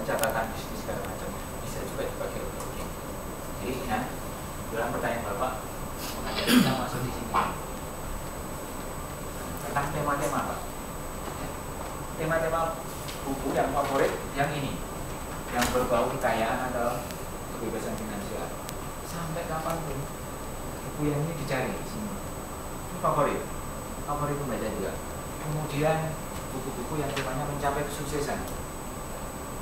pencatatan bisnis segala macam bisa juga dipakai untuk game. Jadi ingat dalam pertanyaan Bapak mengajak kita masuk di sini tentang tema-tema Pak. Tema-tema buku yang favorit yang ini, yang berbau kekayaan atau kebebasan finansial. Sampai kapanpun buku yang ini dicari di sini. Ini favorit pembaca juga. Kemudian buku-buku yang temanya mencapai kesuksesan.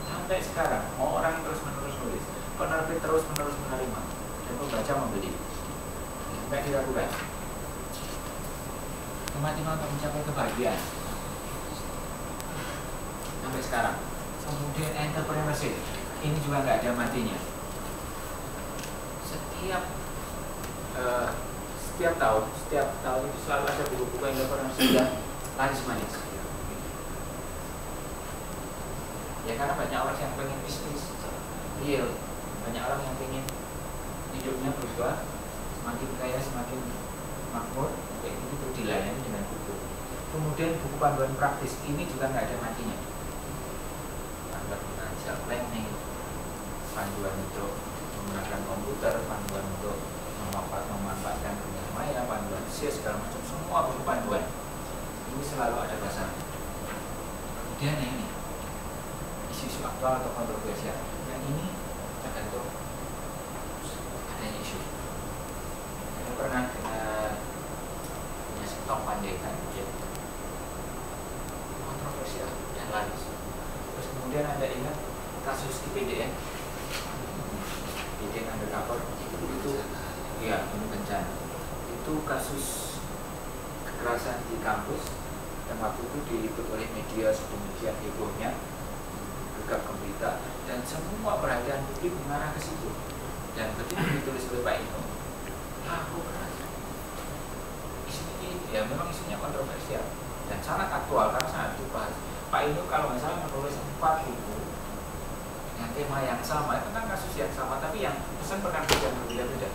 Sampai sekarang orang terus-menerus nulis, penerbit terus-menerus menerima dan pembaca membeli. Sampai diragukan. Tema-tema untuk mencapai kebahagiaan. Sampai sekarang. Kemudian entrepreneurship, ini juga nggak ada matinya. Setiap tahun itu selalu ada buku-buku entrepreneurship yang laris manis. Ya karena banyak orang yang pengen bisnis real, banyak orang yang pengen hidupnya berubah, semakin kaya, semakin makmur, kayak itu dilayani dengan buku. Kemudian buku panduan praktis ini juga nggak ada matinya. Panduan financial planning, panduan untuk menggunakan komputer, panduan untuk memanfaatkan dunia maya, panduan SES segala macam, semua buku panduan ini selalu ada pasar. Kemudian ini isu aktual atau kontroversial, yang ini tergantung adanya isu. Saya pernah punya stok pandaikan kontroversial dan laris. Terus kemudian Anda ingat kasus IPDN undercover itu ya ini bencana. Itu kasus kekerasan di kampus dan waktu itu diliput oleh media sedemikian hebohnya, gegap gempita, dan semua perhatian publik mengarah ke situ. Dan begitu ditulis oleh Pak Ino, aku merasa isu ini ya memang isunya kontroversial dan sangat aktual karena sangat dibahas. Pak Ino kalau nggak salah menulis 4 buku dengan tema yang sama, itu kan kasus yang sama, tapi yang pesan penerbit yang berbeda-beda.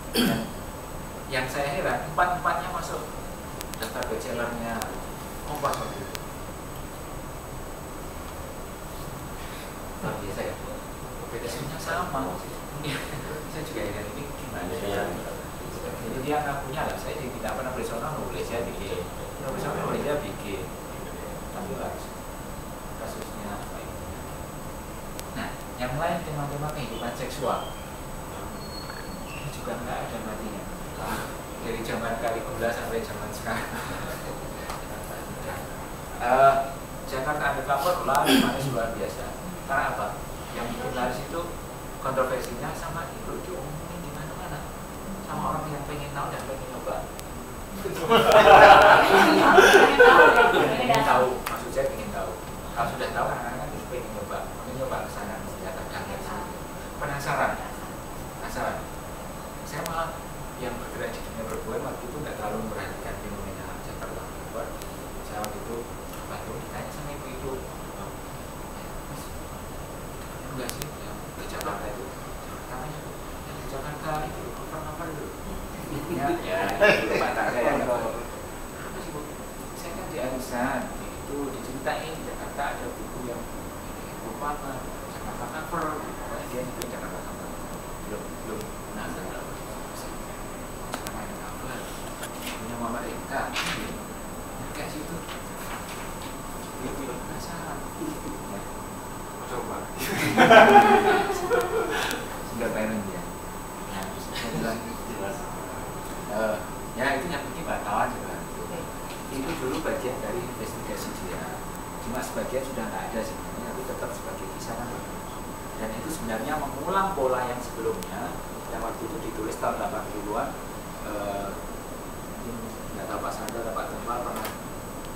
Dan yang saya heran, 4-4-nya masuk daftar bestsellernya Kompas waktu itu. Luar biasa ya, bedanya sama. Saya juga heran ini gimana ya. Jadi dia ngakunya lah, saya tidak pernah bersama nulis ya bikin, bersama nulis ya bikin, tapi harus kasusnya apa ini. Nah, yang lain tema-tema kehidupan seksual ini juga nggak ada matinya. Dari zaman Caligula sampai zaman sekarang. Jakarta Undercover laris manis luar biasa. Karena apa? Yang bikin laris itu kontroversinya sama itu diomongin di mana-mana sama orang yang pengen tahu dan pengen coba. Pengen tahu, maksud saya pengen tahu. Kalau sudah tahu anak-anak itu pengen nyoba ke sana, penasaran. Saya malah yang bergerak di dunia perbuatan waktu itu nggak terlalu memperhatikan fenomena Jakarta Undercover. Saya waktu itu baru ditanya sama ibu-ibu, enggak sih yang di Jakarta itu namanya yang di Jakarta itu apa dulu ya itu rumah tangga ya apa sih Bu? Saya kan di arisan itu diceritain di Jakarta ada buku yang Jakarta Cover, pokoknya dia nyebut Jakarta Cover belum nasa Jakarta Cover punya Mama Rika kayak situ dia belum penasaran coba sudah pengen dia. Nah, saya bilang ya itu yang bikin wartawan juga. Itu dulu bagian dari investigasi dia. Cuma sebagian sudah nggak ada sebenarnya, tapi tetap sebagai kisaran. Dan itu sebenarnya mengulang pola yang sebelumnya, yang waktu itu ditulis tahun 80-an. Nggak tahu Pak Sandra atau Pak Tembal pernah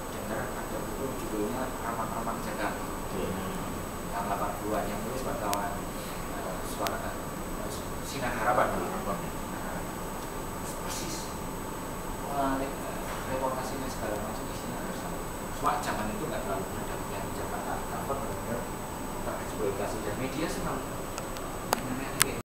dengar ada buku judulnya Ramang-Ramang Jakarta. Tahun 80-an yang